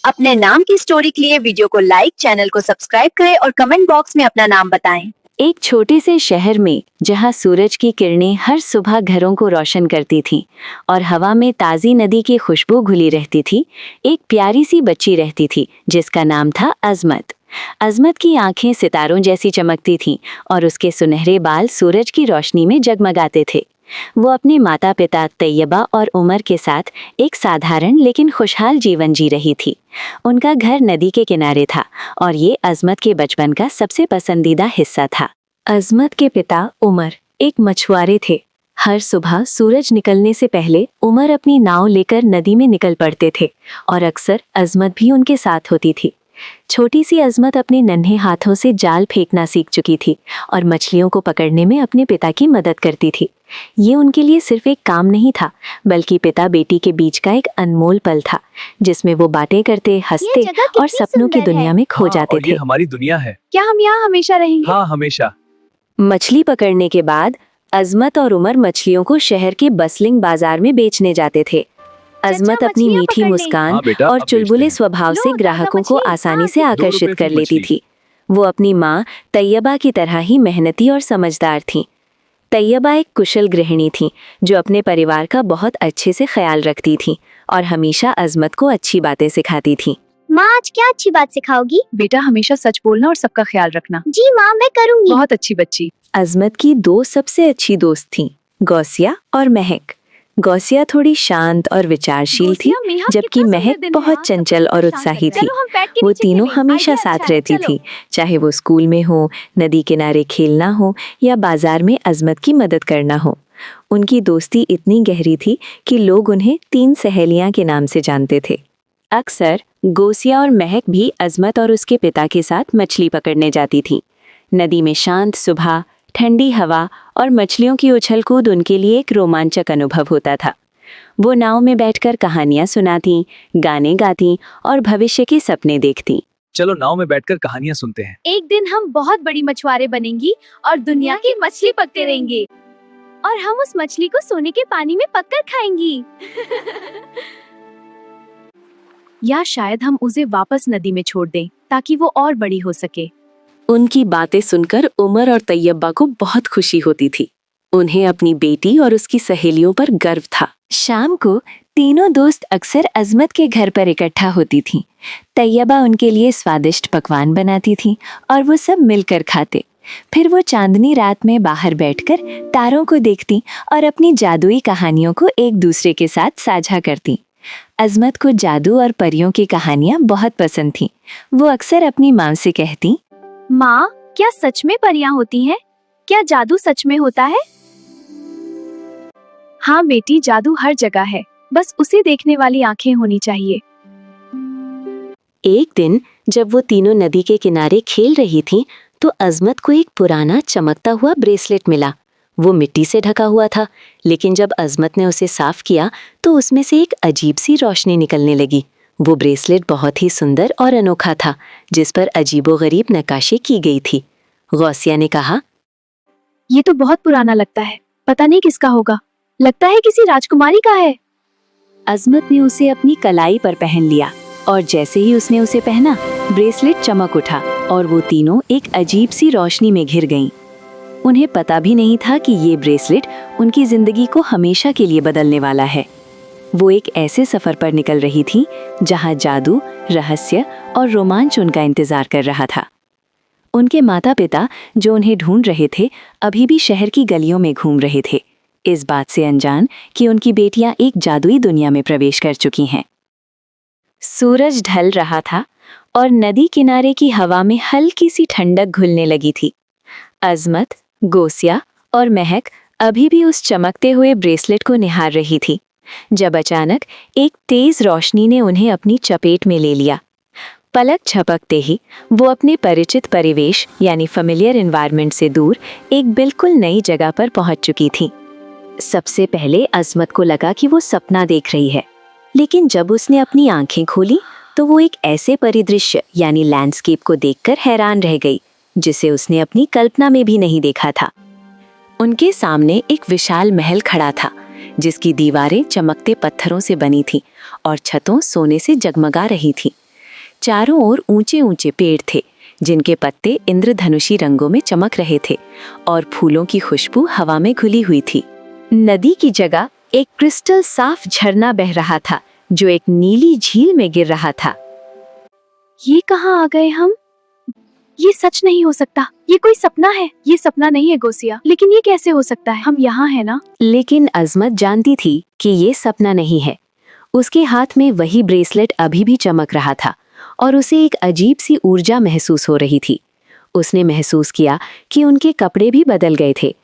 अपने नाम की स्टोरी के लिए वीडियो को लाइक, चैनल को सब्सक्राइब करें और कमेंट बॉक्स में अपना नाम बताएं। एक छोटे से शहर में जहां सूरज की किरणें हर सुबह घरों को रोशन करती थीं और हवा में ताज़ी नदी की खुशबू घुली रहती थी, एक प्यारी सी बच्ची रहती थी जिसका नाम था अजमत। अजमत की आंखें सितारों जैसी चमकती थीं और उसके सुनहरे बाल सूरज की रोशनी में जगमगाते थे। वो अपने माता पिता तैयबा और उमर के साथ एक साधारण लेकिन खुशहाल जीवन जी रही थी। उनका घर नदी के किनारे था और ये अजमत के बचपन का सबसे पसंदीदा हिस्सा था। अजमत के पिता उमर एक मछुआरे थे। हर सुबह सूरज निकलने से पहले उमर अपनी नाव लेकर नदी में निकल पड़ते थे और अक्सर अजमत भी उनके साथ होती थी। छोटी सी अजमत अपने नन्हे हाथों से जाल फेंकना सीख चुकी थी और मछलियों को पकड़ने में अपने पिता की मदद करती थी। ये उनके लिए सिर्फ एक काम नहीं था, बल्कि पिता बेटी के बीच का एक अनमोल पल था, जिसमें वो बातें करते, हंसते और सपनों की दुनिया में खो जाते थे। ये हमारी दुनिया है। क्या हम यहाँ हमेशा रहेंगे? हाँ, हमेशा। मछली पकड़ने के बाद अजमत और उमर मछलियों को शहर के बसलिंग बाजार में बेचने जाते थे। अजमत अपनी मीठी मुस्कान हाँ बेटा, और अब चुलबुले बेचते स्वभाव से ग्राहकों को आसानी से आकर्षित कर लेती मछली। थी। वो अपनी माँ तैयबा की तरह ही मेहनती और समझदार थीं। तैयबा एक कुशल गृहिणी थीं जो अपने परिवार का बहुत अच्छे से ख्याल रखती थीं और हमेशा अजमत को अच्छी बातें सिखाती थीं। माँ, आज क्या अच्छी बात सिखाओगी? बेटा, हमेशा सच बोलना और सबका ख्याल रखना। जी माँ, मैं करूँगी। बहुत अच्छी बच्ची। अजमत की दो सबसे अच्छी दोस्त थीं, गौसिया और महक। गौसिया थोड़ी शांत और विचारशील थी, जबकि महक बहुत चंचल और उत्साही थी। वो तीनों हमेशा साथ रहती थी, चाहे वो स्कूल में हो, नदी किनारे खेलना हो या बाजार में अजमत की मदद करना हो। उनकी दोस्ती इतनी गहरी थी कि लोग उन्हें 3 सहेलियां के नाम से जानते थे। अक्सर गौसिया और महक भी अजमत और उसके पिता के साथ मछली पकड़ने जाती थीं। नदी में शांत सुबह, ठंडी हवा और मछलियों की उछल कूद उनके लिए एक रोमांचक अनुभव होता था। वो नाव में बैठकर कहानियां सुनाती, गाने गाती और भविष्य के सपने देखती। चलो नाव में बैठकर कहानियाँ सुनते हैं। एक दिन हम बहुत बड़ी मछुआरे बनेंगी और दुनिया की मछली पकते रहेंगे और हम उस मछली को सोने के पानी में पककर खाएंगी। या शायद हम उसे वापस नदी में छोड़ दें ताकि वो और बड़ी हो सके। उनकी बातें सुनकर उमर और तैयबा को बहुत खुशी होती थी। उन्हें अपनी बेटी और उसकी सहेलियों पर गर्व था। शाम को तीनों दोस्त अक्सर अजमत के घर पर इकट्ठा होती थीं। तैयबा उनके लिए स्वादिष्ट पकवान बनाती थी और वो सब मिलकर खाते। फिर वो चांदनी रात में बाहर बैठकर तारों को देखती और अपनी जादुई कहानियों को एक दूसरे के साथ साझा करती। अजमत को जादू और परियों की कहानियां बहुत पसंद थीं। वो अक्सर अपनी माँ से कहती, माँ, क्या सच में परियां होती हैं? क्या जादू सच में होता है? हाँ बेटी, जादू हर जगह है, बस उसे देखने वाली आंखें होनी चाहिए। एक दिन जब वो तीनों नदी के किनारे खेल रही थीं, तो अजमत को एक पुराना चमकता हुआ ब्रेसलेट मिला। वो मिट्टी से ढका हुआ था, लेकिन जब अजमत ने उसे साफ किया तो उसमें से एक अजीब सी रोशनी निकलने लगी। वो ब्रेसलेट बहुत ही सुंदर और अनोखा था, जिस पर अजीबोगरीब नक्काशी की गई थी। गौसिया ने कहा, ये तो बहुत पुराना लगता है, पता नहीं किसका होगा, लगता है किसी राजकुमारी का है। अजमत ने उसे अपनी कलाई पर पहन लिया और जैसे ही उसने उसे पहना, ब्रेसलेट चमक उठा और वो तीनों एक अजीब सी रोशनी में घिर गईं। उन्हें पता भी नहीं था कि ये ब्रेसलेट उनकी जिंदगी को हमेशा के लिए बदलने वाला है। वो एक ऐसे सफर पर निकल रही थी जहां जादू, रहस्य और रोमांच उनका इंतजार कर रहा था। उनके माता पिता जो उन्हें ढूंढ रहे थे, अभी भी शहर की गलियों में घूम रहे थे, इस बात से अनजान कि उनकी बेटियां एक जादुई दुनिया में प्रवेश कर चुकी हैं। सूरज ढल रहा था और नदी किनारे की हवा में हल्की सी ठंडक घुलने लगी थी। अजमत, गौसिया और महक अभी भी उस चमकते हुए ब्रेसलेट को निहार रही थी, जब अचानक एक तेज रोशनी ने उन्हें अपनी चपेट में ले लिया। पलक झपकते ही वो अपने परिचित परिवेश यानी फेमिलियर एनवायरनमेंट से दूर एक बिल्कुल नई जगह पर पहुंच चुकी थी। सबसे पहले अजमत को लगा कि वो सपना देख रही है, लेकिन जब उसने अपनी आंखें खोली तो वो एक ऐसे परिदृश्य यानी लैंडस्केप को देखकर हैरान रह गई, जिसे उसने अपनी कल्पना में भी नहीं देखा था। उनके सामने एक विशाल महल खड़ा था, जिसकी दीवारें चमकते पत्थरों से बनी थीं और छतों सोने से जगमगा रही थीं। चारों ओर ऊंचे ऊंचे पेड़ थे जिनके पत्ते इंद्रधनुषी रंगों में चमक रहे थे और फूलों की खुशबू हवा में घुली हुई थी। नदी की जगह एक क्रिस्टल साफ झरना बह रहा था जो एक नीली झील में गिर रहा था। ये कहाँ आ गए हम? ये सच नहीं हो सकता, ये कोई सपना है। ये सपना नहीं है गोसिया, लेकिन ये कैसे हो सकता है? हम यहाँ है ना? लेकिन अजमत जानती थी कि ये सपना नहीं है। उसके हाथ में वही ब्रेसलेट अभी भी चमक रहा था और उसे एक अजीब सी ऊर्जा महसूस हो रही थी। उसने महसूस किया कि उनके कपड़े भी बदल गए थे।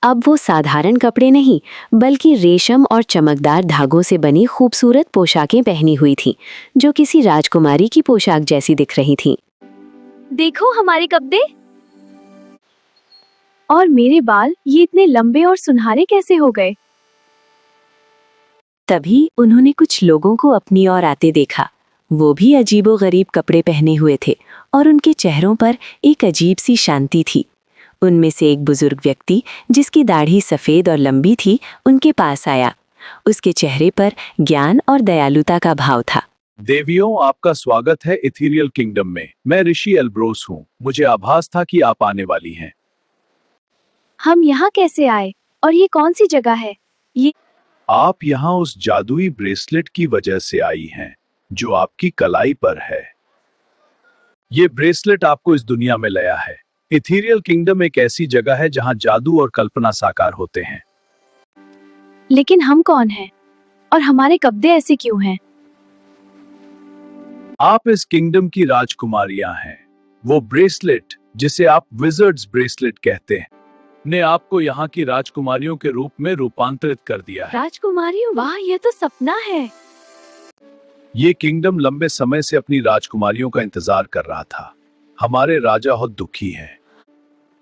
अब वो साधारण कपड़े नहीं बल्कि रेशम और चमकदार धागों से बनी खूबसूरत पोशाकें पहनी हुई थीं, जो किसी राजकुमारी की पोशाक जैसी दिख रही थीं। देखो हमारे कपड़े। और मेरे बाल ये इतने लंबे और सुनहरे कैसे हो गए? तभी उन्होंने कुछ लोगों को अपनी ओर आते देखा। वो भी अजीबोगरीब कपड़े पहने हुए थे और उनके चेहरों पर एक अजीब सी शांति थी। उनमें से एक बुजुर्ग व्यक्ति जिसकी दाढ़ी सफेद और लंबी थी उनके पास आया। उसके चेहरे पर ज्ञान और दयालुता का भाव था। देवियों, आपका स्वागत है इथीरियल किंगडम में। मैं ऋषि एल्ब्रोस हूँ। मुझे आभास था कि आप आने वाली हैं। हम यहाँ कैसे आए और ये कौन सी जगह है? आप यहाँ उस जादुई ब्रेसलेट की वजह से आई हैं जो आपकी कलाई पर है। ये ब्रेसलेट आपको इस दुनिया में लाया है। इथीरियल किंगडम एक ऐसी जगह है जहाँ जादू और कल्पना साकार होते हैं। लेकिन हम कौन हैं? और हमारे कपड़े ऐसे क्यों हैं? आप इस किंगडम की राजकुमारियां हैं। वो ब्रेसलेट जिसे आप विजर्ड्स ब्रेसलेट कहते हैं ने आपको यहाँ की राजकुमारियों के रूप में रूपांतरित कर दिया है। राजकुमारियों, वाह, ये तो सपना है। ये किंगडम लंबे समय से अपनी राजकुमारियों का इंतजार कर रहा था। हमारे राजा बहुत दुखी हैं।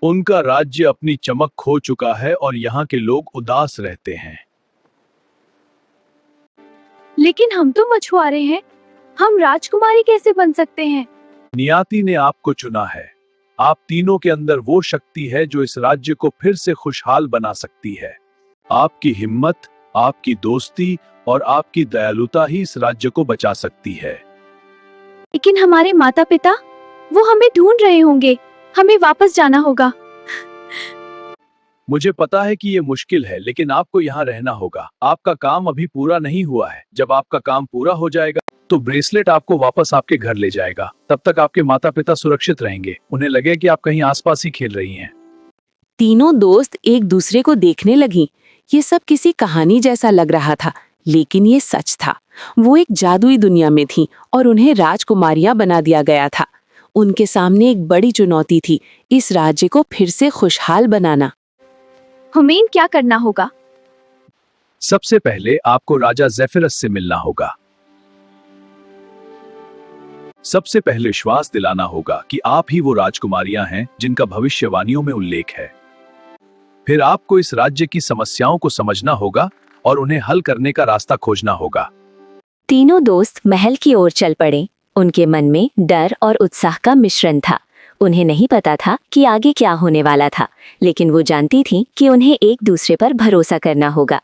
उनका राज्य अपनी चमक खो चुका है और यहाँ के लोग उदास रहते हैं। लेकिन हम तो मछुआरे हैं, हम राजकुमारी कैसे बन सकते हैं? नियति ने आपको चुना है। आप तीनों के अंदर वो शक्ति है जो इस राज्य को फिर से खुशहाल बना सकती है। आपकी हिम्मत, आपकी दोस्ती और आपकी दयालुता ही इस राज्य को बचा सकती है। लेकिन हमारे माता पिता, वो हमें ढूंढ रहे होंगे। हमें वापस जाना होगा। मुझे पता है कि ये मुश्किल है, लेकिन आपको यहाँ रहना होगा। आपका काम अभी पूरा नहीं हुआ है। जब आपका काम पूरा हो जाएगा तो ब्रेसलेट आपको वापस आपके घर ले जाएगा। तब तक आपके माता पिता सुरक्षित रहेंगे। उन्हें लगे कि आप कहीं आसपास ही खेल रही हैं। तीनों दोस्त एक दूसरे को देखने लगीं। ये सब किसी कहानी जैसा लग रहा था, लेकिन ये सच था। वो एक जादुई दुनिया में थीं और उन्हें राजकुमारियां बना दिया गया था। उनके सामने एक बड़ी चुनौती थी, इस राज्य को फिर से खुशहाल बनाना। हमें क्या करना होगा? सबसे पहले आपको राजा ज़ेफिरस से मिलना होगा। सबसे पहले विश्वास दिलाना होगा कि आप ही वो राजकुमारियां हैं जिनका भविष्यवाणियों में उल्लेख है। फिर आपको इस राज्य की समस्याओं को समझना होगा और उन्हें हल करने का रास्ता खोजना होगा। तीनों दोस्त महल की ओर चल पड़े। उनके मन में डर और उत्साह का मिश्रण था। उन्हें नहीं पता था कि आगे क्या होने वाला था, लेकिन वो जानती थीं कि उन्हें एक दूसरे पर भरोसा करना होगा।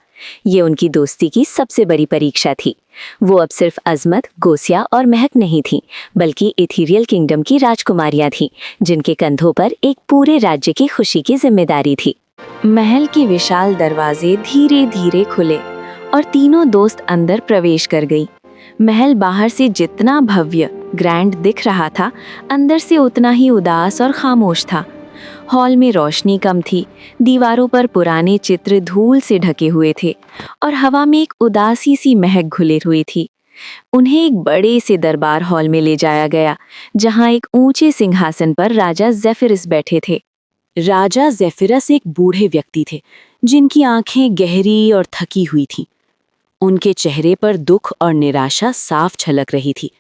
ये उनकी दोस्ती की सबसे बड़ी परीक्षा थी। वो अब सिर्फ अजमत, गोसिया और महक नहीं थीं, बल्कि इथीरियल किंगडम की राजकुमारियां थीं, जिनके कंधों पर एक पूरे राज्य की खुशी की जिम्मेदारी थी। महल के विशाल दरवाजे धीरे धीरे खुले और तीनों दोस्त अंदर प्रवेश कर गई। महल बाहर से जितना भव्य, ग्रैंड दिख रहा था, अंदर से उतना ही उदास और खामोश था। हॉल में रोशनी कम थी, दीवारों पर पुराने चित्र धूल से ढके हुए थे और हवा में एक उदासी सी महक घुली हुई थी। उन्हें एक बड़े से दरबार हॉल में ले जाया गया, जहां एक ऊंचे सिंहासन पर राजा ज़ेफिरस बैठे थे। राजा ज़ेफिरस एक बूढ़े व्यक्ति थे, जिनकी आंखें गहरी और थकी हुई थीं। उनके चेहरे पर दुख और निराशा साफ झलक रही थी।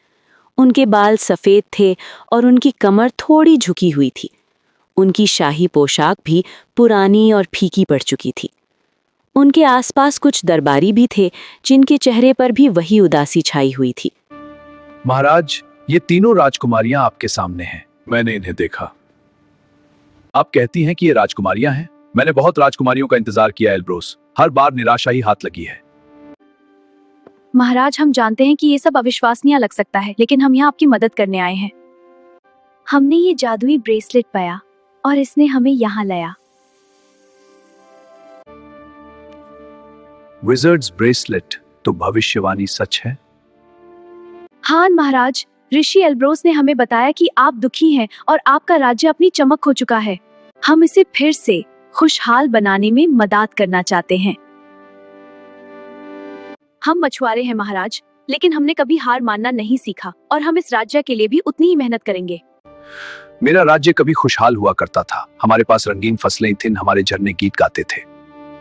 उनके बाल सफेद थे और उनकी कमर थोड़ी झुकी हुई थी। उनकी शाही पोशाक भी पुरानी और फीकी पड़ चुकी थी। उनके आसपास कुछ दरबारी भी थे, जिनके चेहरे पर भी वही उदासी छाई हुई थी। महाराज, ये तीनों राजकुमारियां आपके सामने हैं। मैंने इन्हें देखा। आप कहती हैं कि ये राजकुमारियां हैं? मैंने बहुत राजकुमारियों का इंतजार किया एल्ब्रोस। हर बार निराशा ही हाथ लगी है। महाराज, हम जानते हैं कि ये सब अविश्वसनीय लग सकता है, लेकिन हम यहाँ आपकी मदद करने आए हैं। हमने ये जादुई ब्रेसलेट पाया और इसने हमें यहाँ लाया। विजर्ड्स ब्रेसलेट, तो भविष्यवाणी सच है? हाँ महाराज, ऋषि एल्ब्रोस ने हमें बताया कि आप दुखी हैं और आपका राज्य अपनी चमक खो चुका है। हम इसे फिर से खुशहाल बनाने में मदद करना चाहते हैं। हम मछुआरे हैं महाराज, लेकिन हमने कभी हार मानना नहीं सीखा और हम इस राज्य के लिए भी उतनी ही मेहनत करेंगे। मेरा राज्य कभी खुशहाल हुआ करता था। हमारे पास रंगीन फसलें थीं, हमारे झरने गीत गाते थे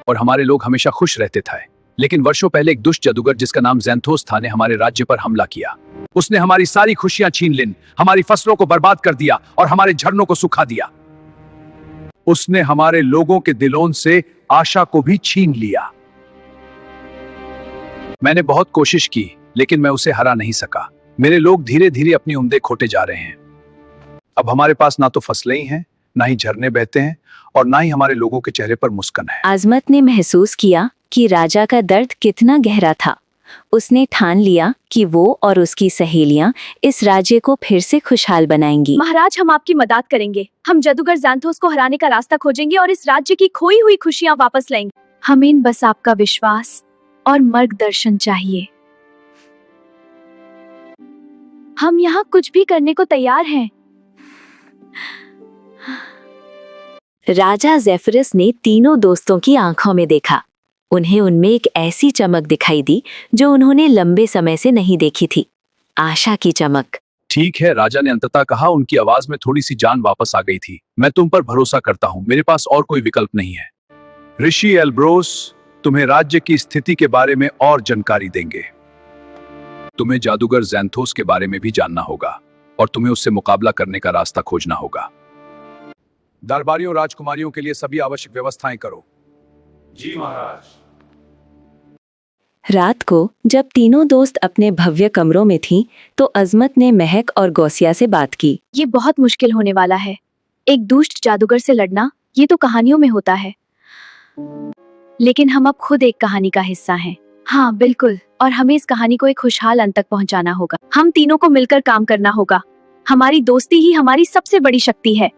और हमारे लोग हमेशा खुश रहते थे। लेकिन वर्षों पहले एक दुष्ट जादूगर जिसका नाम ज़ैंथोस था ने हमारे राज्य पर हमला किया। उसने हमारी सारी खुशियां छीन ली, हमारी फसलों को बर्बाद कर दिया और हमारे झरनों को सुखा दिया। उसने हमारे लोगों के दिलों से आशा को भी छीन लिया। मैंने बहुत कोशिश की, लेकिन मैं उसे हरा नहीं सका। मेरे लोग धीरे धीरे अपनी उम्मीदें खोते जा रहे हैं। अब हमारे पास ना तो फसलें ही हैं, ना ही झरने बहते हैं और ना ही हमारे लोगों के चेहरे पर मुस्कान है। आजमत ने महसूस किया कि राजा का दर्द कितना गहरा था। उसने ठान लिया कि वो और उसकी सहेलियां इस राज्य को फिर से खुशहाल बनाएंगी। महाराज, हम आपकी मदद करेंगे। हम जादूगर ज़ैंथोस को हराने का रास्ता खोजेंगे और इस राज्य की खोई हुई खुशियां वापस लाएंगे। हमें बस आपका विश्वास और मार्गदर्शन चाहिए। हम यहाँ कुछ भी करने को तैयार हैं। राजा ज़ेफिरस ने तीनों दोस्तों की आंखों में देखा। उन्हें उनमें एक ऐसी चमक दिखाई दी जो उन्होंने लंबे समय से नहीं देखी थी, आशा की चमक। ठीक है, राजा ने अंततः कहा। उनकी आवाज में थोड़ी सी जान वापस आ गई थी। मैं तुम पर भरोसा करता हूँ, मेरे पास और कोई विकल्प नहीं है। ऋषि एल्ब्रोस तुम्हें राज्य की स्थिति के बारे में और जानकारी देंगे। तुम्हें जादूगर ज़ैंथोस के बारे में भी जानना होगा और तुम्हें उससे मुकाबला करने का रास्ता खोजना होगा। दरबारियों, राजकुमारियों के लिए सभी आवश्यक व्यवस्थाएं करो। जी महाराज। रात को जब तीनों दोस्त अपने भव्य कमरों में थीं, तो अजमत ने महक और गौसिया से बात की। ये बहुत मुश्किल होने वाला है। एक दुष्ट जादूगर से लड़ना, ये तो कहानियों में होता है, लेकिन हम अब खुद एक कहानी का हिस्सा हैं। हाँ बिल्कुल, और हमें इस कहानी को एक खुशहाल अंत तक पहुंचाना होगा। हम तीनों को मिलकर काम करना होगा। हमारी दोस्ती ही हमारी सबसे बड़ी शक्ति है।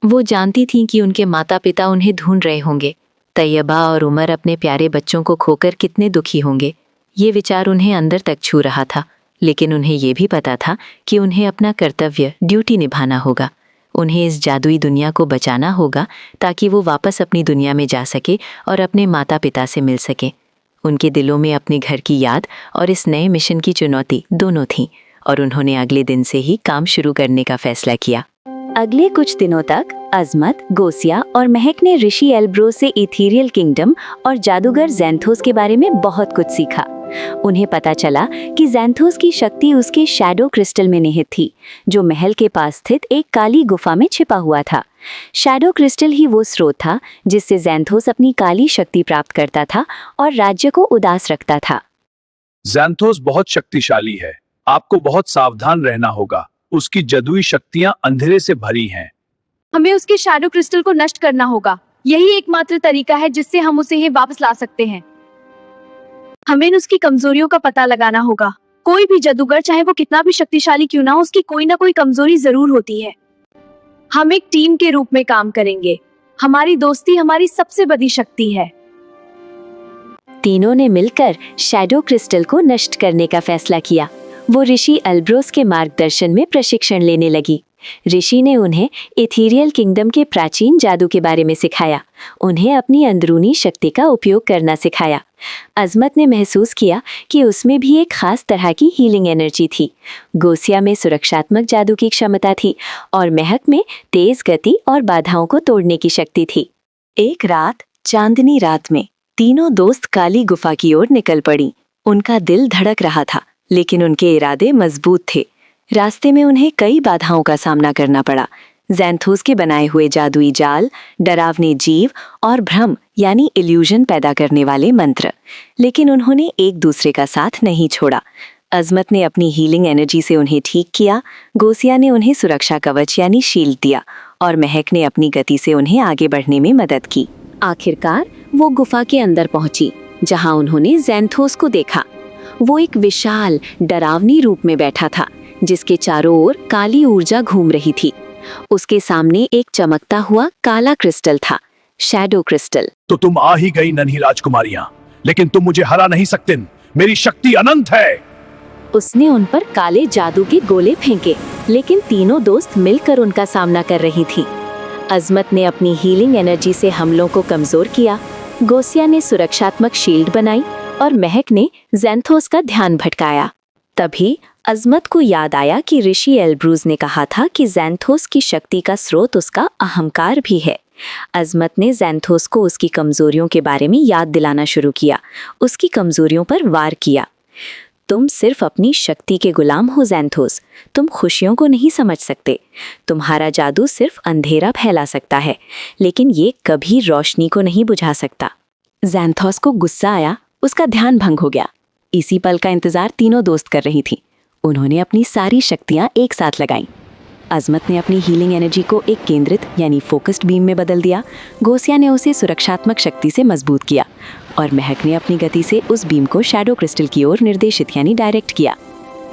वो जानती थीं कि उनके माता पिता उन्हें ढूंढ रहे होंगे। तैयबा और उमर अपने प्यारे बच्चों को खोकर कितने दुखी होंगे। ये विचार उन्हें अंदर तक छू रहा था, लेकिन उन्हें ये भी पता था कि उन्हें अपना कर्तव्य, ड्यूटी निभाना होगा। उन्हें इस जादुई दुनिया को बचाना होगा ताकि वो वापस अपनी दुनिया में जा सके और अपने माता पिता से मिल सके। उनके दिलों में अपने घर की याद और इस नए मिशन की चुनौती दोनों थीं, और उन्होंने अगले दिन से ही काम शुरू करने का फैसला किया। अगले कुछ दिनों तक अजमत, गोसिया और महक ने ऋषि एल्ब्रोस से इथीरियल किंगडम और जादूगर ज़ैंथोस के बारे में बहुत कुछ सीखा। उन्हें पता चला कि ज़ैंथोस की शक्ति उसके शैडो क्रिस्टल में निहित थी, जो महल के पास स्थित एक काली गुफा में छिपा हुआ था। शैडो क्रिस्टल ही वो स्रोत था जिससे ज़ैंथोस अपनी काली शक्ति प्राप्त करता था और राज्य को उदास रखता था। ज़ैंथोस बहुत शक्तिशाली है, आपको बहुत सावधान रहना होगा। उसकी जादुई शक्तियां अंधेरे से भरी हैं। हमें उसके शैडो क्रिस्टल को नष्ट करना होगा। यही एकमात्र तरीका है जिससे हम उसे ही वापस ला सकते हैं। हमें उसकी कमजोरियों का पता लगाना होगा। कोई भी जादूगर, चाहे वो कितना भी शक्तिशाली क्यों ना हो, उसकी कोई ना कोई कमजोरी जरूर होती है। हम एक टीम के रूप में काम करेंगे। हमारी दोस्ती हमारी सबसे बड़ी शक्ति है। तीनों ने मिलकर शैडो क्रिस्टल को नष्ट करने का फैसला किया। वो ऋषि एल्ब्रोस के मार्गदर्शन में प्रशिक्षण लेने लगी। ऋषि ने उन्हें इथीरियल किंगडम के प्राचीन जादू के बारे में सिखाया। उन्हें अपनी अंदरूनी शक्ति का उपयोग करना सिखाया। अजमत ने महसूस किया कि उसमें भी एक खास तरह की हीलिंग एनर्जी थी। गोसिया में सुरक्षात्मक जादू की क्षमता थी और महक में तेज गति और बाधाओं को तोड़ने की शक्ति थी। एक रात, चांदनी रात में, तीनों दोस्त काली गुफा की ओर निकल पड़ी। उनका दिल धड़क रहा था, लेकिन उनके इरादे मजबूत थे। रास्ते में उन्हें कई बाधाओं का सामना करना पड़ा। ज़ैंथोस के बनाए हुए जादुई जाल, डरावने जीव और भ्रम यानी इल्यूजन पैदा करने वाले मंत्र। लेकिन उन्होंने एक दूसरे का साथ नहीं छोड़ा। अजमत ने अपनी हीलिंग एनर्जी से उन्हें ठीक किया, गोसिया ने उन्हें सुरक्षा कवच यानी शील्ड दिया और महक ने अपनी गति से उन्हें आगे बढ़ने में मदद की। आखिरकार वो गुफा के अंदर पहुंची। जहां उन्होंने ज़ैंथोस को देखा। वो एक विशाल डरावनी रूप में बैठा था, जिसके चारों ओर काली ऊर्जा घूम रही थी। उसके सामने एक चमकता हुआ काला क्रिस्टल था, शैडो क्रिस्टल। तो तुम आ ही गई नन्ही राजकुमारियां, लेकिन तुम मुझे हरा नहीं सकते। मेरी शक्ति अनंत है। उसने उन पर काले जादू के गोले फेंके, लेकिन तीनों दोस्त मिलकर उनका सामना कर रही थी। अजमत ने अपनी हीलिंग एनर्जी से हमलों को कमजोर किया, गोसिया ने सुरक्षात्मक शील्ड बनाई और महक ने ज़ैंथोस का ध्यान भटकाया। तभी अजमत को याद आया कि ऋषि एल्ब्रूज ने कहा था कि ज़ैंथोस की शक्ति का स्रोत उसका अहंकार भी है। अजमत ने ज़ैंथोस को उसकी कमजोरियों के बारे में याद दिलाना शुरू किया, उसकी कमजोरियों पर वार किया। तुम सिर्फ अपनी शक्ति के गुलाम हो ज़ैंथोस, तुम खुशियों को नहीं समझ सकते। तुम्हारा जादू सिर्फ अंधेरा फैला सकता है, लेकिन ये कभी रोशनी को नहीं बुझा सकता। ज़ैंथोस को गुस्सा आया, उसका ध्यान भंग हो गया। इसी पल का इंतजार तीनों दोस्त कर रही थी। उन्होंने अपनी सारी शक्तियां एक साथ लगाईं। अजमत ने अपनी हीलिंग एनर्जी को एक केंद्रित यानी फोकस्ड बीम में बदल दिया, गोसिया ने उसे सुरक्षात्मक शक्ति से मजबूत किया और महक ने अपनी गति से उस बीम को शैडो क्रिस्टल की ओर निर्देशित यानी डायरेक्ट किया।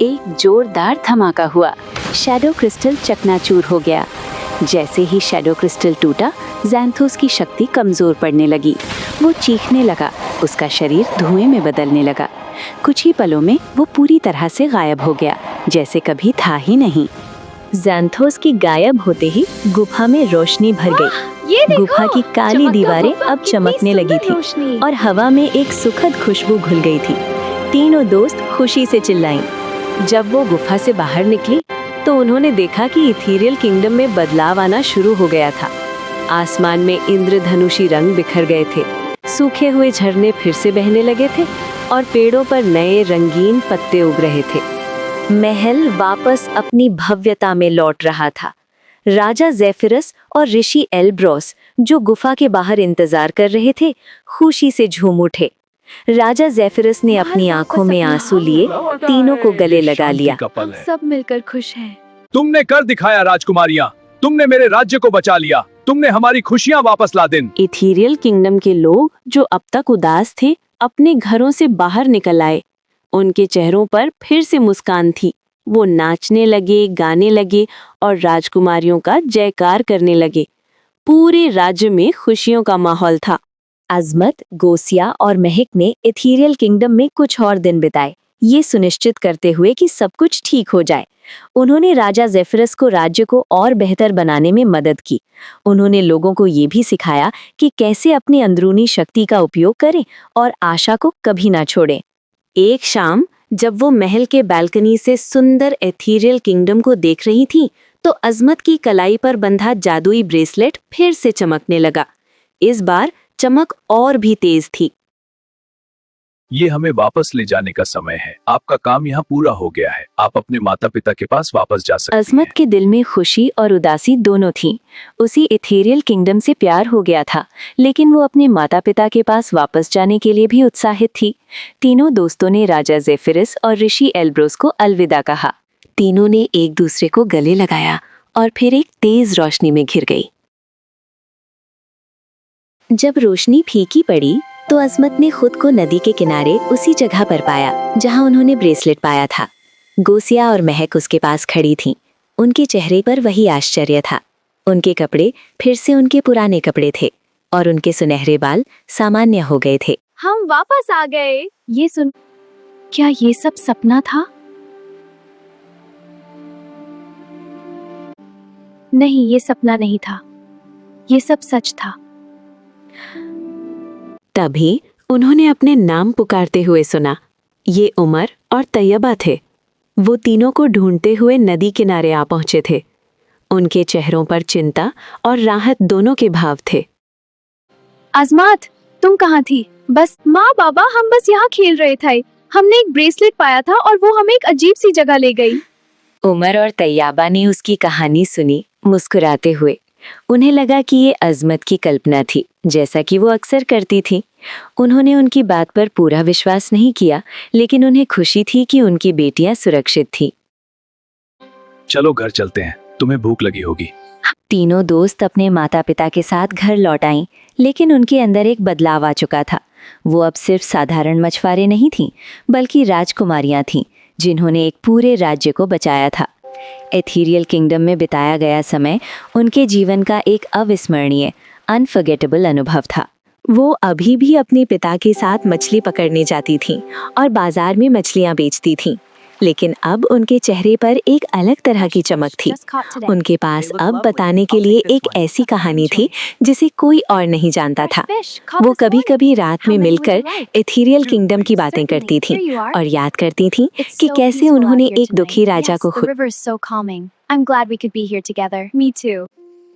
एक जोरदार धमाका हुआ, शैडो क्रिस्टल चकनाचूर हो गया। जैसे ही शैडो क्रिस्टल टूटा, ज़ैंथोस की शक्ति कमजोर पड़ने लगी। वो चीखने लगा, उसका शरीर धुएं में बदलने लगा। कुछ ही पलों में वो पूरी तरह से गायब हो गया, जैसे कभी था ही नहीं। ज़ैंथोस की गायब होते ही गुफा में रोशनी भर गई। ये देखो, गुफा की काली चमकता दीवारें गुफा, अब कितनी चमकने लगी सुंदर थी रोशनी। और हवा में एक सुखद खुशबू घुल गई थी। तीनों दोस्त खुशी से चिल्लाईं। जब वो गुफा से बाहर निकली तो उन्होंने देखा कि इथीरियल किंगडम में बदलाव आना शुरू हो गया था। आसमान में इंद्रधनुषी रंग बिखर गए थे, सूखे हुए झरने फिर से बहने लगे थे और पेड़ों पर नए रंगीन पत्ते उग रहे थे। महल वापस अपनी भव्यता में लौट रहा था। राजा ज़ेफिरस और ऋषि एल्ब्रोस, जो गुफा के बाहर इंतजार कर रहे थे, खुशी से झूम उठे। राजा ज़ेफिरस ने अपनी आंखों में आंसू लिए तीनों को गले लगा लिया। का पल है। सब मिलकर खुश हैं। तुमने कर दिखाया राजकुमारियां, तुमने मेरे राज्य को बचा लिया, तुमने हमारी खुशियां वापस ला दी। इथीरियल किंगडम के लोग जो अब तक उदास थे, अपने घरों से बाहर निकल आए। उनके चेहरों पर फिर से मुस्कान थी। वो नाचने लगे, गाने लगे और राजकुमारियों का जयकार करने लगे। पूरे राज्य में खुशियों का माहौल था। अजमत, गोसिया और महक ने इथीरियल किंगडम में कुछ और दिन बिताए, ये सुनिश्चित करते हुए कि सब कुछ ठीक हो जाए। उन्होंने राजा ज़ेफिरस को राज्य को और बेहतर बनाने में मदद की। उन्होंने लोगों को ये भी सिखाया कि कैसे अपनी अंदरूनी शक्ति का उपयोग करें और आशा को कभी ना छोड़ें। एक शाम जब वो महल के बालकनी से सुंदर एथीरियल किंगडम को देख रही थी, तो अजमत की कलाई पर बंधा जादुई ब्रेसलेट फिर से चमकने लगा। इस बार चमक और भी तेज थी। ये हमें वापस ले जाने का समय है। आपका काम यहाँ पूरा हो गया है। आप अपने माता पिता के पास वापस जा सकते अजमत हैं। के दिल में खुशी और उदासी दोनों थीं। उसी इथेरियल किंगडम से प्यार हो गया था, लेकिन वो अपने माता पिता के पास वापस जाने के लिए भी उत्साहित थी। तीनों दोस्तों ने राजा ज़ेफिरस और ऋषि एल्ब्रोस को अलविदा कहा। तीनों ने एक दूसरे को गले लगाया और फिर एक तेज रोशनी में घिर गई। जब रोशनी फीकी पड़ी तो अजमत ने खुद को नदी के किनारे उसी जगह पर पाया जहां उन्होंने ब्रेसलेट पाया था। गोसिया और महक उसके पास खड़ी थीं। उनके चेहरे पर वही आश्चर्य था। उनके कपड़े फिर से उनके पुराने कपड़े थे और उनके सुनहरे बाल सामान्य हो गए थे। हम वापस आ गए। ये सुन, क्या ये सब सपना था? नहीं, ये सपना नहीं था, ये सब सच था। तभी उन्होंने अपने नाम पुकारते हुए सुना। ये उमर और तैयबा थे। वो तीनों को ढूंढते हुए नदी किनारे आ पहुंचे थे। उनके चेहरों पर चिंता और राहत दोनों के भाव थे। अजमत, तुम कहाँ थी? बस माँ बाबा, हम बस यहाँ खेल रहे थे। हमने एक ब्रेसलेट पाया था और वो हमें एक अजीब सी जगह ले गई। उमर और तैयबा ने उसकी कहानी सुनी, मुस्कुराते हुए। उन्हें लगा कि ये अजमत की कल्पना थी, जैसा कि वो अक्सर करती थी। उन्होंने उनकी बात पर पूरा विश्वास नहीं किया, लेकिन उन्हें खुशी थी कि उनकी बेटियां सुरक्षित थीं। चलो घर चलते हैं, तुम्हें भूख लगी होगी। तीनों दोस्त अपने माता पिता के साथ घर लौट आईं, लेकिन उनके अंदर एक बदलाव आ चुका था। वो अब सिर्फ साधारण मछुआरे नहीं थीं, बल्कि राजकुमारियां थीं, जिन्होंने एक पूरे राज्य को बचाया था। एथीरियल किंगडम में बिताया गया समय उनके जीवन का एक अविस्मरणीय, अनफॉरगेटेबल अनुभव था। वो अभी भी अपने पिता के साथ मछली पकड़ने जाती थीं और बाजार में मछलियां बेचती थीं, लेकिन अब उनके चेहरे पर एक अलग तरह की चमक थी। उनके पास अब बताने के लिए एक ऐसी कहानी थी जिसे कोई और नहीं जानता था। वो कभी-कभी रात में मिलकर एथीरियल किंगडम की बातें करती थीं और याद करती थीं कि कैसे उन्होंने एक दुखी राजा को The river is so calming. I'm glad we could be here together. Me too.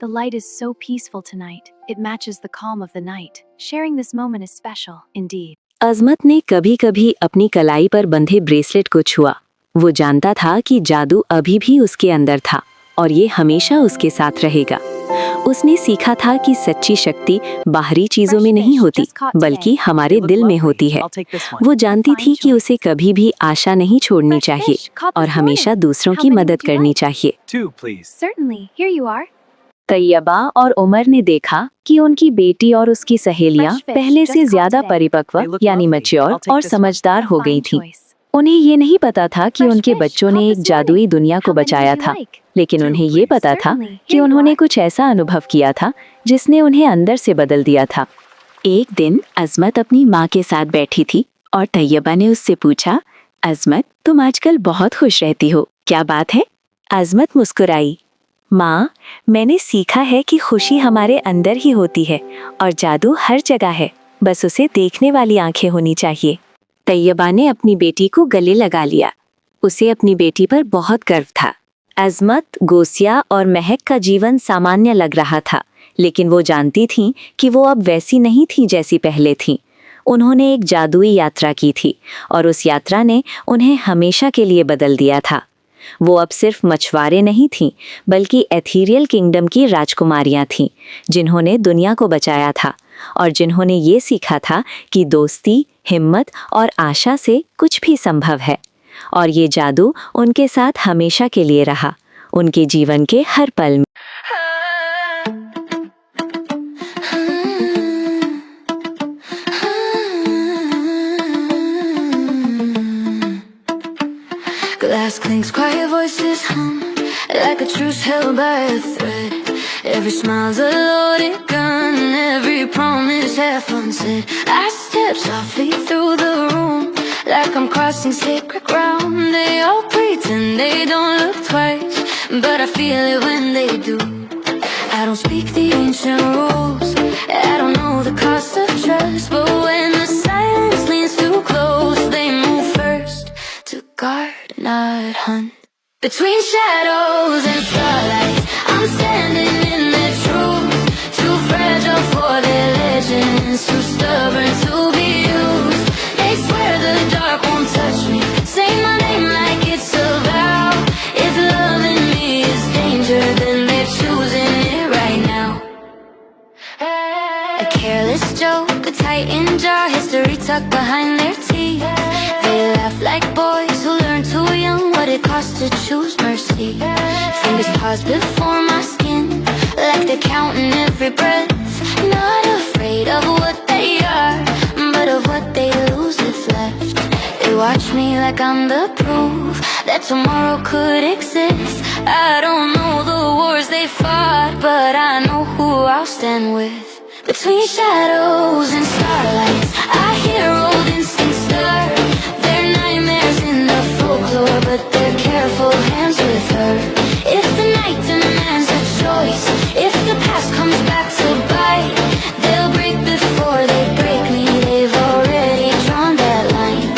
The light is so peaceful tonight. It matches the calm of the night. Sharing this moment is special, indeed. अजमत ने कभी-कभी अपनी कलाई पर बंधे bracelet को छुआ। वो जानता था कि जादू अभी भी उसके अंदर था और ये हमेशा उसके साथ रहेगा। उसने सीखा था कि सच्ची शक्ति बाहरी चीजों में नहीं होती, बल्कि हमारे दिल में होती है। वो जानती थी कि उसे कभी भी आशा नहीं छोड़नी चाहिए और हमेशा दूसरों की मदद करनी चाहिए। Two, please. Certainly. Here you are. Taiba और उमर ने देखा कि उनकी बेटी और उसकी सहेलियां पहले से ज्यादा परिपक्व यानी मैच्योर और समझदार हो गई थीं। उन्हें ये नहीं पता था कि उनके बच्चों ने एक जादुई दुनिया को बचाया था, लेकिन उन्हें ये पता था कि उन्होंने कुछ ऐसा अनुभव किया था जिसने उन्हें अंदर से बदल दिया था। एक दिन अजमत अपनी माँ के साथ बैठी थी और तैयबा ने उससे पूछा, अजमत, तुम आजकल बहुत खुश रहती हो, क्या बात है? अजमत मुस्कुराई। माँ, मैंने सीखा है कि खुशी हमारे अंदर ही होती है और जादू हर जगह है, बस उसे देखने वाली आंखें होनी चाहिए। तैयबा ने अपनी बेटी को गले लगा लिया। उसे अपनी बेटी पर बहुत गर्व था। अजमत, गोसिया और महक का जीवन सामान्य लग रहा था, लेकिन वो जानती थीं कि वो अब वैसी नहीं थी जैसी पहले थीं। उन्होंने एक जादुई यात्रा की थी और उस यात्रा ने उन्हें हमेशा के लिए बदल दिया था। वो अब सिर्फ मछुआरे नहीं थीं, बल्कि एथीरियल किंगडम की राजकुमारियां थीं, जिन्होंने दुनिया को बचाया था और जिन्होंने ये सीखा था कि दोस्ती, हिम्मत और आशा से कुछ भी संभव है। और ये जादू उनके साथ हमेशा के लिए रहा, उनके जीवन के हर पल में। Glass clinks, quiet voices hum like a truce held by a thread. Every smile's a loaded gun, every promise half unsaid. I step softly through the room like I'm crossing sacred ground. They all pretend they don't look twice, but I feel it when they do. I don't speak the ancient rules, I don't know the cost of trust, but when the silence leans too close, they move first to guard, not hunt. Between shadows and starlight, I'm standing in the truth. Too fragile for their legends, too stubborn to be used. They swear the dark won't touch me, say my name like it's a vow. If loving me is danger, then they're choosing it right now. A careless joke, a tightened jar, history tucked behind their teeth. They laugh like boys who learn too young what it costs to choose mercy. Fingers pause before my skin, like they're counting every breath. Not afraid of what they are, but of what they lose if left. They watch me like I'm the proof that tomorrow could exist. I don't know the wars they fought, but I know who I'll stand with. Between shadows and starlights, I hear old instincts stir. They're nightmares in the folklore, but they're careful hands with her. If the night demands a choice, if the past comes back to bite, they'll break before they break me. They've already drawn that line.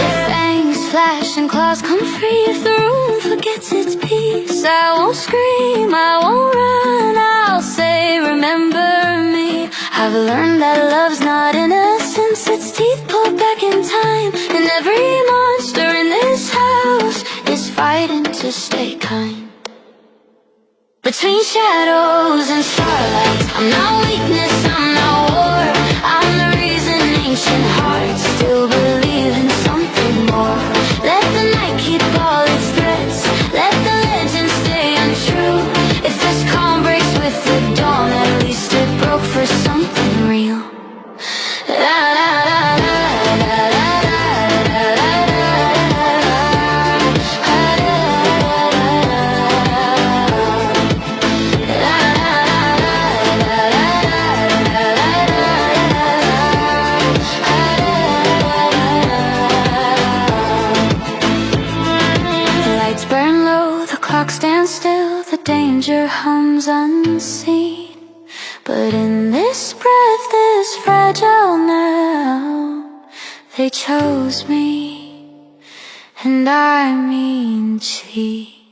If fangs flash and claws come free, if the room forgets its peace, I won't scream, I won't run, I'll say remember me. I've learned that love's not innocence, its teeth pulled back in time. And every monster in this house is fighting to stay kind. Between shadows and starlight, I'm not weakness, I'm not war. I'm the reason ancient hearts still believe in something more. Let the night keep all its threats, let the legends stay untrue. If this calm breaks with the dawn, at least it broke for something real. lights burn low, the clock stands still, the danger hums unseen. But in this breath is fragile now. They chose me, and I mean cheat.